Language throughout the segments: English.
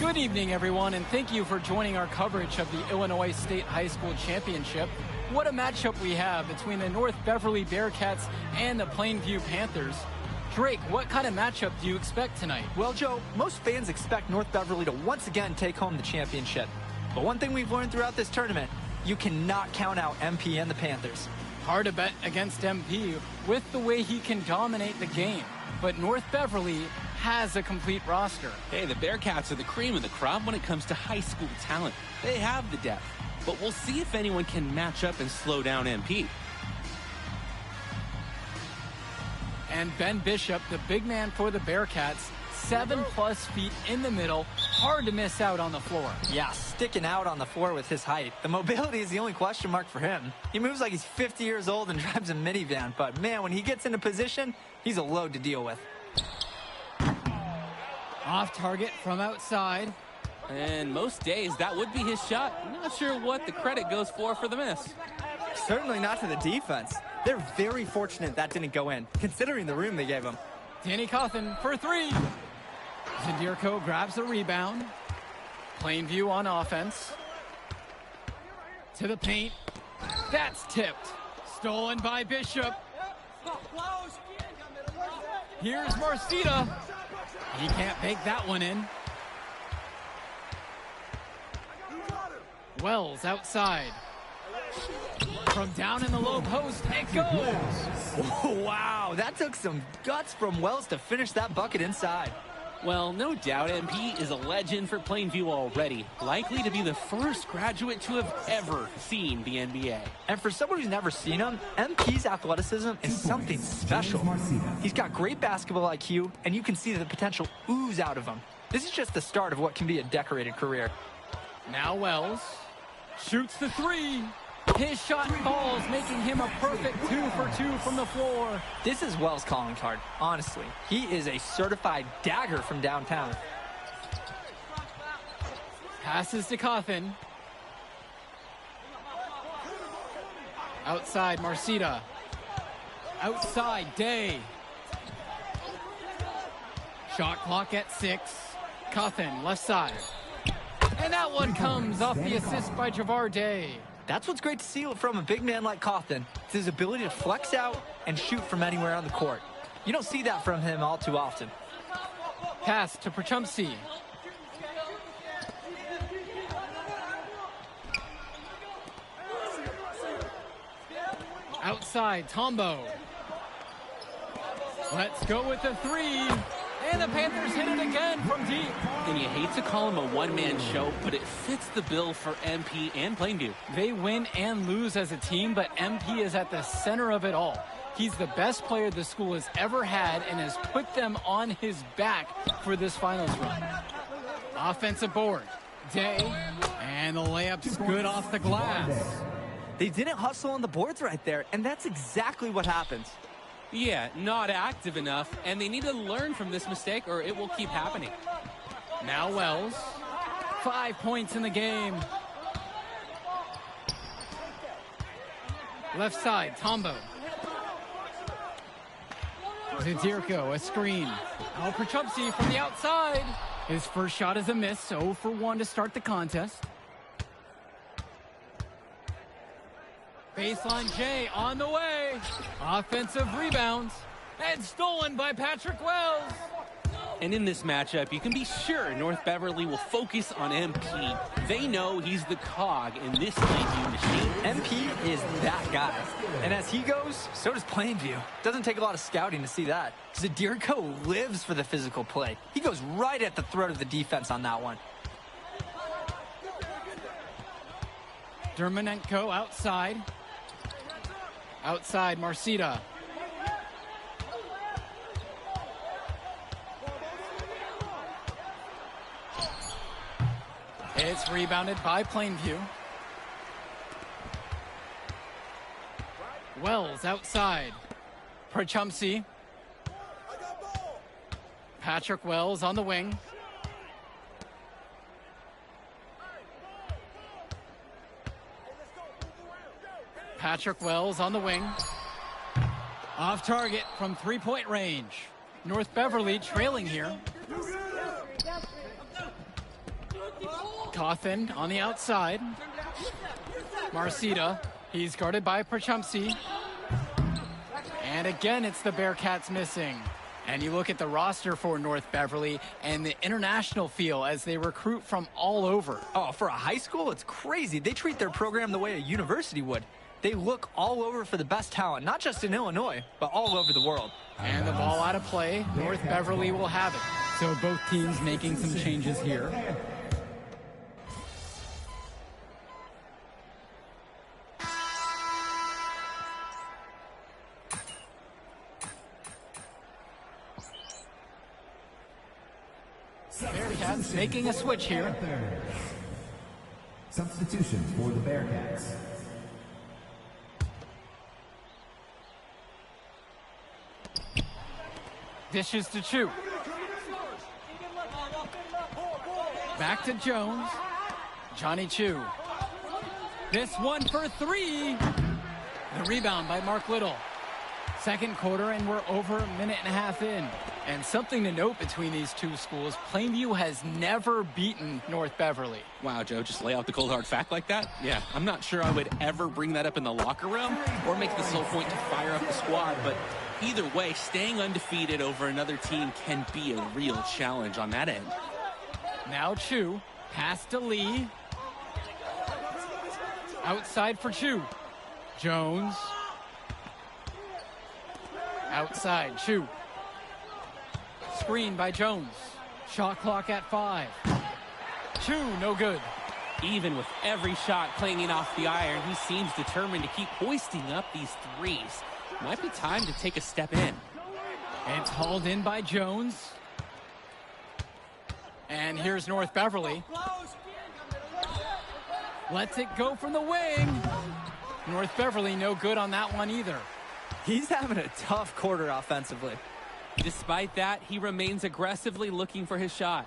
Good evening, everyone, and thank you for joining our coverage of the Illinois State High School Championship. What a matchup we have between the North Beverly Bearcats and the Plainview Panthers. Drake, what kind of matchup do you expect tonight? Well, Joe, most fans expect North Beverly to once again take home the championship. But one thing we've learned throughout this tournament, you cannot count out MP and the Panthers. Hard to bet against MP with the way he can dominate the game. But North Beverly has a complete roster. Hey, the Bearcats are the cream of the crop when it comes to high school talent. They have the depth, but we'll see if anyone can match up and slow down MP. And Ben Bishop, the big man for the Bearcats, 7+ feet in the middle, hard to miss out on the floor. Yeah, sticking out on the floor with his height. The mobility is the only question mark for him. He moves like he's 50 years old and drives a minivan, but man, when he gets into position, he's a load to deal with. Off target from outside. And most days, that would be his shot. Not sure what the credit goes for the miss. Certainly not to the defense. They're very fortunate that didn't go in, considering the room they gave him. Danny Cawthon for three. Zadirko grabs the rebound. Plainview on offense. To the paint. That's tipped. Stolen by Bishop. Here's Marcita. He can't make that one in. Wells outside. From down in the low post, it goes. Oh, wow, that took some guts from Wells to finish that bucket inside. Well, no doubt MP is a legend for Plainview already. Likely to be the first graduate to have ever seen the NBA. And for someone who's never seen him, MP's athleticism is something special. He's got great basketball IQ, and you can see the potential ooze out of him. This is just the start of what can be a decorated career. Now Wells shoots the three. His shot falls, making him a perfect 2 for 2 from the floor. This is Wells' calling card, honestly. He is a certified dagger from downtown. Passes to Cawthon. Outside, Marcita. Outside, Day. Shot clock at 6. Cawthon, left side. And that one comes off the assist by Javar Day. That's what's great to see from a big man like Cawthon. It's his ability to flex out and shoot from anywhere on the court. You don't see that from him all too often. Pass to Prachumsky. Outside, Tombo. Let's go with the three. And the Panthers hit it again from deep. And you hate to call him a one-man show, but it fits the bill for MP and Plainview. They win and lose as a team, but MP is at the center of it all. He's the best player the school has ever had and has put them on his back for this finals run. Offensive board. Day. And the layup's good off the glass. They didn't hustle on the boards right there, and that's exactly what happens. Yeah, not active enough, and they need to learn from this mistake or it will keep happening. Now Wells. 5 points in the game. Left side, Tombo. Zadirko, a screen. Now Prachumsky from the outside. His first shot is a miss, 0 for 1 to start the contest. Baseline J on the way. Offensive rebounds. And stolen by Patrick Wells. And in this matchup, you can be sure North Beverly will focus on MP. They know he's the cog in this Plainview machine. MP is that guy. And as he goes, so does Plainview. Doesn't take a lot of scouting to see that. Zadirko lives for the physical play. He goes right at the throat of the defense on that one. Dermonenko outside. Outside, Marcita. It's rebounded by Plainview. Wells outside. Prachumsky. Patrick Wells on the wing. Patrick Wells on the wing. Off target from three-point range. North Beverly trailing here. Cawthon on the outside. Marcita, he's guarded by Perchumsey. And again, it's the Bearcats missing. And you look at the roster for North Beverly and the international feel as they recruit from all over. Oh, for a high school, it's crazy. They treat their program the way a university would. They look all over for the best talent, not just in Illinois, but all over the world. And the ball out of play, North Beverly will have it. So both teams making some changes here. Bearcats making a switch here. Substitutions for the Bearcats. Dishes to Chu. Back to Jones. Johnny Chu. This one for three. The rebound by Mark Little. Second quarter, and we're over a minute and a half in. And something to note between these two schools, Plainview has never beaten North Beverly. Wow, Joe, just lay out the cold hard fact like that? Yeah, I'm not sure I would ever bring that up in the locker room or make the sole point to fire up the squad, but either way, staying undefeated over another team can be a real challenge on that end. Now Chu, pass to Lee. Outside for Chu. Jones. Outside, Chu. Screen by Jones. Shot clock at 5. Chu, no good. Even with every shot clanging off the iron, he seems determined to keep hoisting up these threes. Might be time to take a step in. It's hauled in by Jones. And here's North Beverly. Lets it go from the wing. North Beverly no good on that one either. He's having a tough quarter offensively. Despite that, he remains aggressively looking for his shot.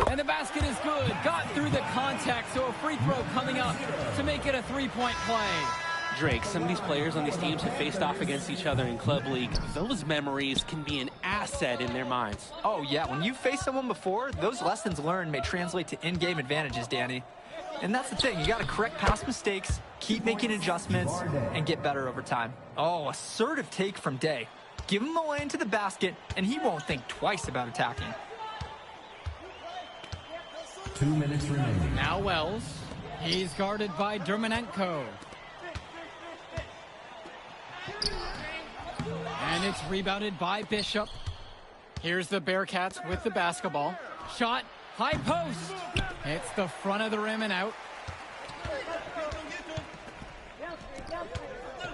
And the basket is good. Got through the contact, so a free throw coming up to make it a three-point play. Drake, some of these players on these teams have faced off against each other in club league. Those memories can be an asset in their minds. Oh, yeah, when you've faced someone before, those lessons learned may translate to in-game advantages, Danny. And that's the thing, you got to correct past mistakes, keep making adjustments, and get better over time. Oh, assertive take from Day. Give him a lane to the basket, and he won't think twice about attacking. 2 minutes remaining. Now Wells. He's guarded by Dermanenko. And it's rebounded by Bishop. Here's the Bearcats with the basketball. Shot, high post. It's the front of the rim and out.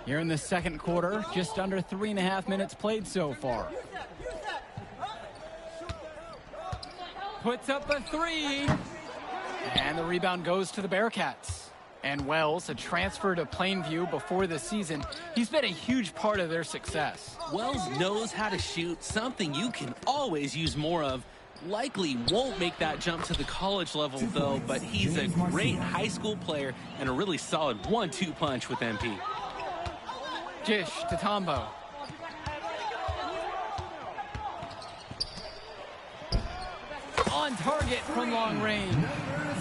Here in the second quarter, just under 3.5 minutes played so far. Puts up a three. And the rebound goes to the Bearcats. And Wells, a transfer to Plainview before the season, he's been a huge part of their success. Wells knows how to shoot, something you can always use more of. Likely won't make that jump to the college level, though, but he's a great high school player and a really solid 1-2 punch with MP. Jish to Tombo. On target from long range.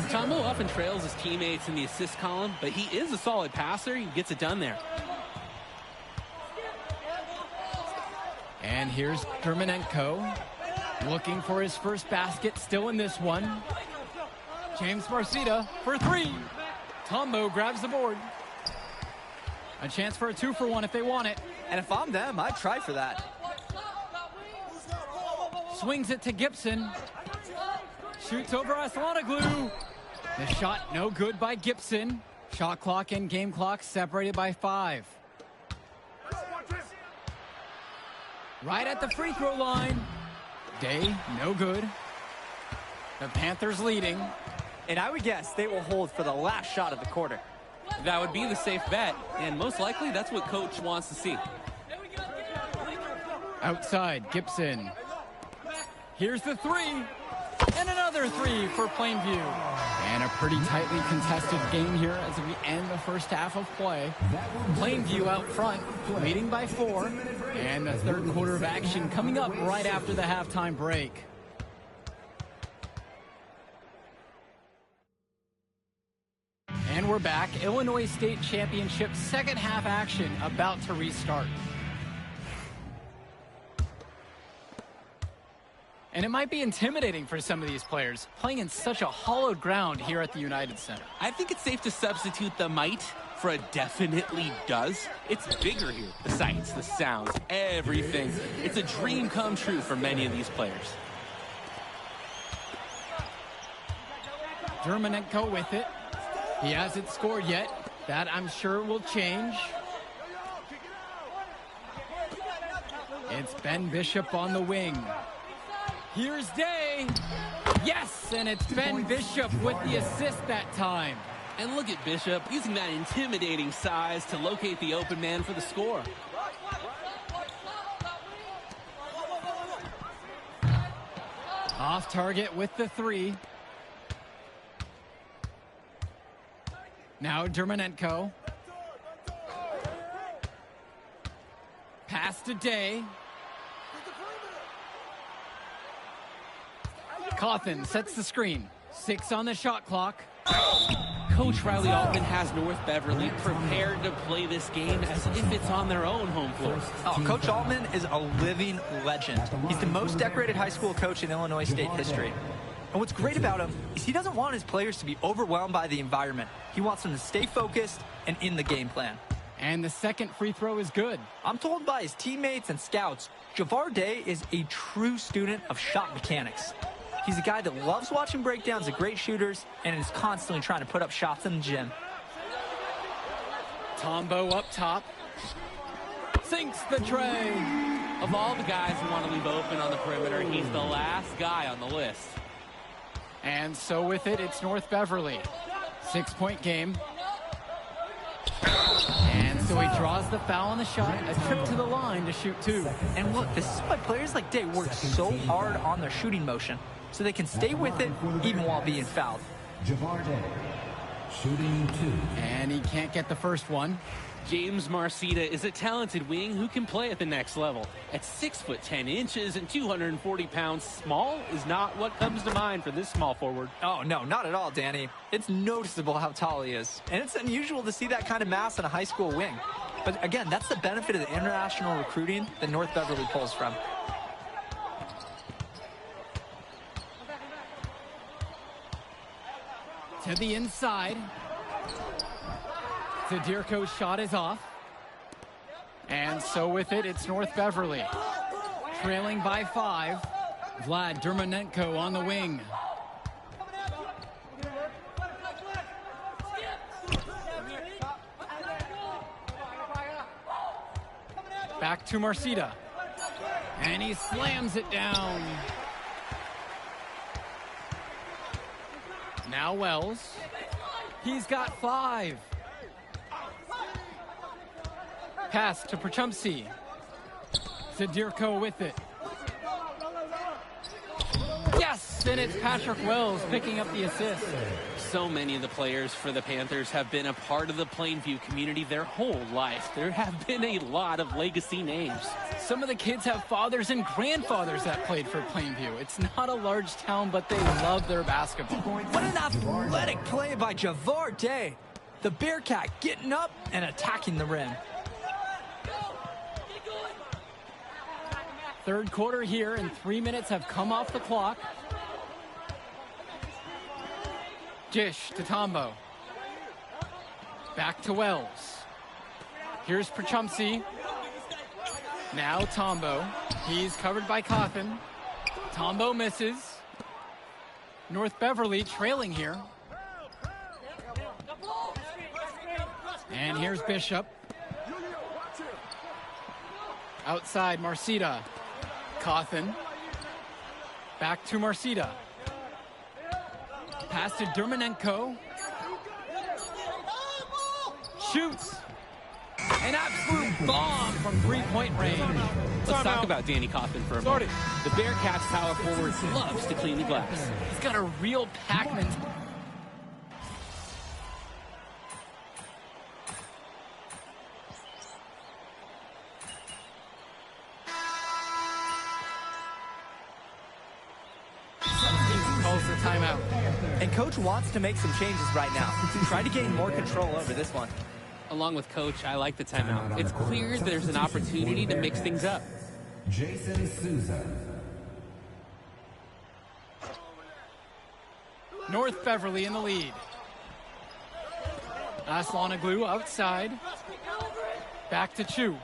Tombo often trails his teammates in the assist column, but he is a solid passer. He gets it done there. And here's Dermanenko looking for his first basket, still in this one. James Marcita for three. Tombo grabs the board. A chance for a 2-for-1 if they want it. And if I'm them, I'd try for that. Swings it to Gibson. Shoots over Aslanoglu. The shot no good by Gibson. Shot clock and game clock separated by 5. Right at the free throw line. Day, no good. The Panthers leading. And I would guess they will hold for the last shot of the quarter. That would be the safe bet, and most likely that's what coach wants to see. Outside, Gibson. Here's the three. And another three for Plainview. And a pretty tightly contested game here as we end the first half of play. Plainview out front, leading by 4. And the third quarter of action coming up right after the halftime break. we're back. Illinois State Championship second half action about to restart. And it might be intimidating for some of these players, playing in such a hollowed ground here at the United Center. I think it's safe to substitute the might for a definitely does. It's bigger here. The sights, the sounds, everything. It's a dream come true for many of these players. Germanenko with it. He hasn't scored yet. That, I'm sure, will change. It's Ben Bishop on the wing. Here's Day. Yes, and it's Ben Bishop with the assist that time. And look at Bishop using that intimidating size to locate the open man for the score. Off target with the three. Now Germanenko. Pass to Day. Cawthon sets the screen. 6 on the shot clock. Coach Riley Altman has North Beverly prepared to play this game as if it's on their own home floor. Oh, Coach Altman is a living legend. He's the most decorated high school coach in Illinois State history. And what's great about him is he doesn't want his players to be overwhelmed by the environment. He wants them to stay focused and in the game plan. And the second free throw is good. I'm told by his teammates and scouts, Javar Day is a true student of shot mechanics. He's a guy that loves watching breakdowns of great shooters and is constantly trying to put up shots in the gym. Tombo up top. Sinks the tray. Of all the guys who want to leave open on the perimeter, he's the last guy on the list. And so with it, it's North Beverly. 6-point game. And so he draws the foul on the shot, a trip to the line to shoot 2. And look, this is why players like Day work so hard on their shooting motion, so they can stay with it even while being fouled. Javar Day, shooting 2. And he can't get the first one. James Marcita is a talented wing who can play at the next level. At 6'10" and 240 pounds, small is not what comes to mind for this small forward. Oh, no, not at all, Danny. It's noticeable how tall he is. And it's unusual to see that kind of mass in a high school wing. But again, that's the benefit of the international recruiting that North Beverly pulls from. To the inside. Zadirko's shot is off. And so with it, it's North Beverly. Trailing by 5. Vlad Dermanenko on the wing. Back to Marcita. And he slams it down. Now Wells. He's got 5. Pass to Perchumsey. Zadirko with it. Yes, and it's Patrick Wells picking up the assist. So many of the players for the Panthers have been a part of the Plainview community their whole life. There have been a lot of legacy names. Some of the kids have fathers and grandfathers that played for Plainview. It's not a large town, but they love their basketball. What an athletic play by Javar Day. The Bearcat getting up and attacking the rim. Third quarter here, and 3 minutes have come off the clock. Dish to Tombo. Back to Wells. Here's Perchumsey. Now Tombo. He's covered by Cawthon. Tombo misses. North Beverly trailing here. And here's Bishop. Outside, Marcita. Cawthon. Back to Marcita. Pass to Dermanenko. Shoots. An absolute bomb from three-point range. Let's talk about Danny Cawthon for a moment. The Bearcats power forward loves to clean the glass. He's got a real Pac-Man. Calls the timeout. And Coach wants to make some changes right now. Try to gain more control over this one. Along with Coach, I like the timeout. It's clear there's an opportunity to mix things up. Jason Souza. North Beverly in the lead. Aslanoglu outside. Back to Chu.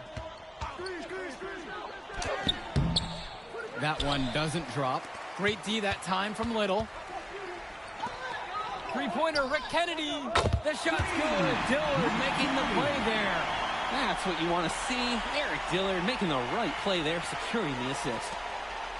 That one doesn't drop. Great D that time from Little. Three-pointer, Rick Kennedy. The shot's good. Dillard making the play there. That's what you want to see. Eric Dillard making the right play there, securing the assist.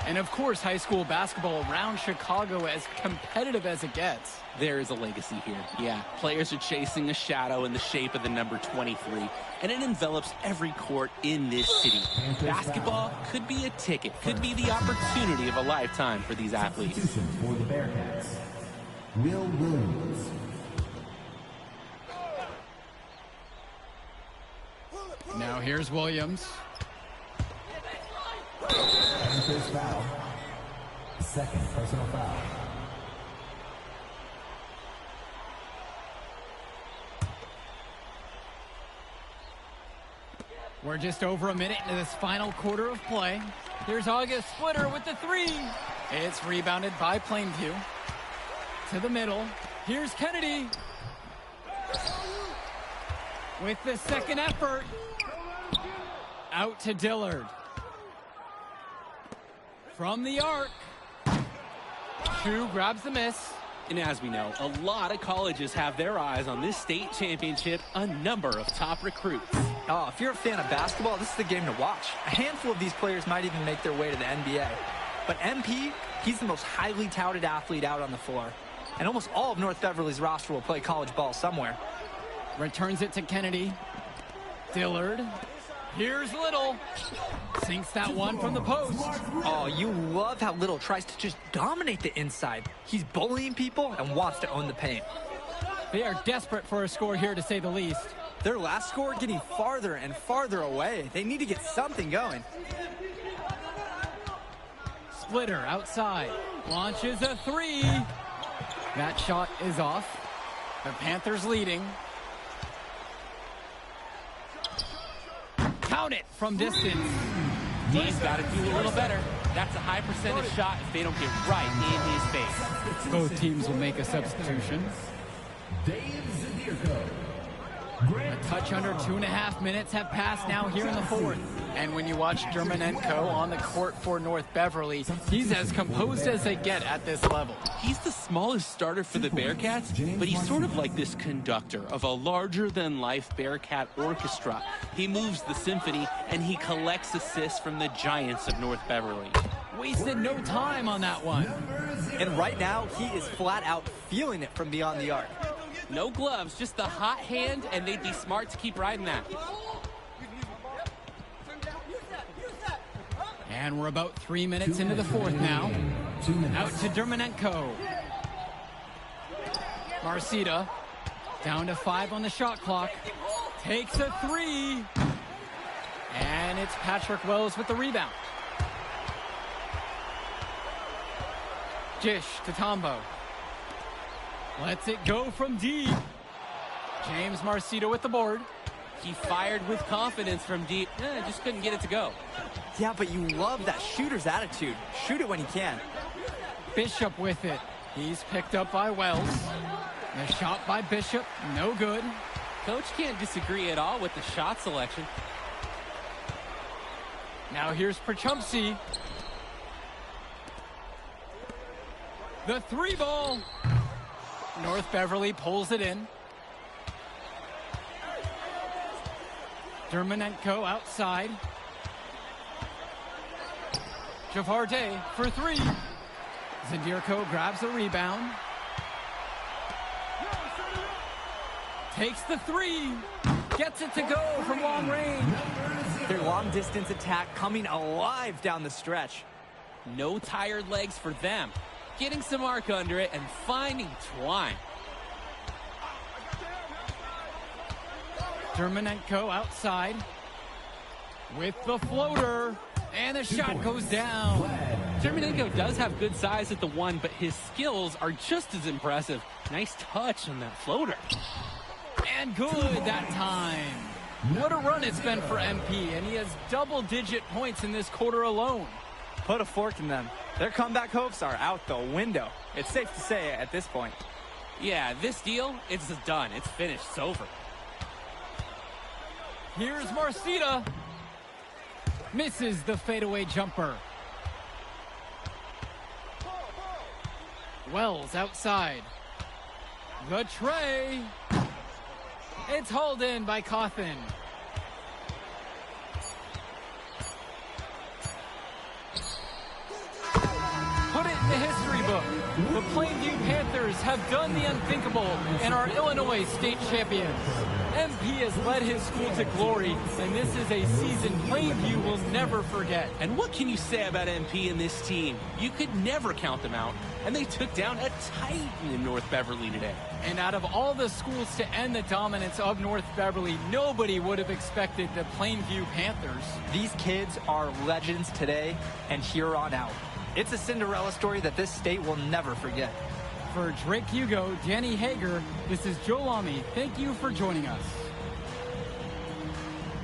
And of course, high school basketball around Chicago as competitive as it gets. There is a legacy here. Yeah, players are chasing a shadow in the shape of the number 23, and it envelops every court in this city. Basketball could be a ticket, could be the opportunity of a lifetime for these athletes. Substitution for the Bearcats, Will Williams. Now here's Williams. Panthers foul. Second personal foul. We're just over a minute into this final quarter of play. Here's August Splitter with the three. It's rebounded by Plainview. To the middle. Here's Kennedy. With the second effort. Out to Dillard. From the arc. Chu grabs the miss. And as we know, a lot of colleges have their eyes on this state championship, a number of top recruits. Oh, if you're a fan of basketball, this is the game to watch. A handful of these players might even make their way to the NBA. But MP, he's the most highly touted athlete out on the floor. And almost all of North Beverly's roster will play college ball somewhere. Returns it to Kennedy. Dillard. Here's Little. Sinks that one from the post. Oh, you love how Little tries to just dominate the inside. He's bullying people and wants to own the paint. They are desperate for a score here, to say the least. Their last score getting farther and farther away. They need to get something going. Splitter outside. Launches a three. That shot is off. The Panthers leading. Count it from distance. He's got to do a little better. That's a high percentage shot if they don't get right in his face. Both teams will make a substitution. Dave Zadirko. A touch under 2.5 minutes have passed now here in the fourth. And when you watch Dermanenko on the court for North Beverly, he's as composed as they get at this level. He's the smallest starter for the Bearcats, but he's sort of like this conductor of a larger-than-life Bearcat orchestra. He moves the symphony, and he collects assists from the giants of North Beverly. Wasted no time on that one. And right now, he is flat out feeling it from beyond the arc. No gloves, just the hot hand, and they'd be smart to keep riding that. And we're about 3 minutes into the fourth now. Out to Dermanenko. Marcita down to 5 on the shot clock. Takes a three. And it's Patrick Wells with the rebound. Jish to Tombo. Lets it go from deep. James Marcita with the board. He fired with confidence from deep. Just couldn't get it to go. Yeah, but you love that shooter's attitude. Shoot it when you can. Bishop with it. He's picked up by Wells. The shot by Bishop, no good. Coach can't disagree at all with the shot selection. Now here's Perchumpsey. The three ball. North Beverly pulls it in. Dermanenko outside. Javarde for three. Zadirko grabs the rebound. Takes the three. Gets it to go from long range. Their long distance attack coming alive down the stretch. No tired legs for them. Getting some arc under it and finding twine. Dermanenko outside with the floater, and the shot goes down. Dermonenko does have good size at the 1, but his skills are just as impressive. Nice touch on that floater. And good that time. What a run it's been for MP, and he has double-digit points in this quarter alone. Put a fork in them. Their comeback hopes are out the window. It's safe to say at this point. Yeah, this deal, it's done. It's finished. It's over. Here's Marcita. Misses the fadeaway jumper. Wells outside. The tray. It's hauled in by Cawthon. Put it in the history book. The Plainview Panthers have done the unthinkable and are Illinois state champions. MP has led his school to glory, and this is a season Plainview will never forget. And what can you say about MP and this team? You could never count them out, and they took down a titan in North Beverly today. And out of all the schools to end the dominance of North Beverly, nobody would have expected the Plainview Panthers. These kids are legends today and here on out. It's a Cinderella story that this state will never forget. For Drake Hugo, Danny Hager, this is Joe Lamy. Thank you for joining us.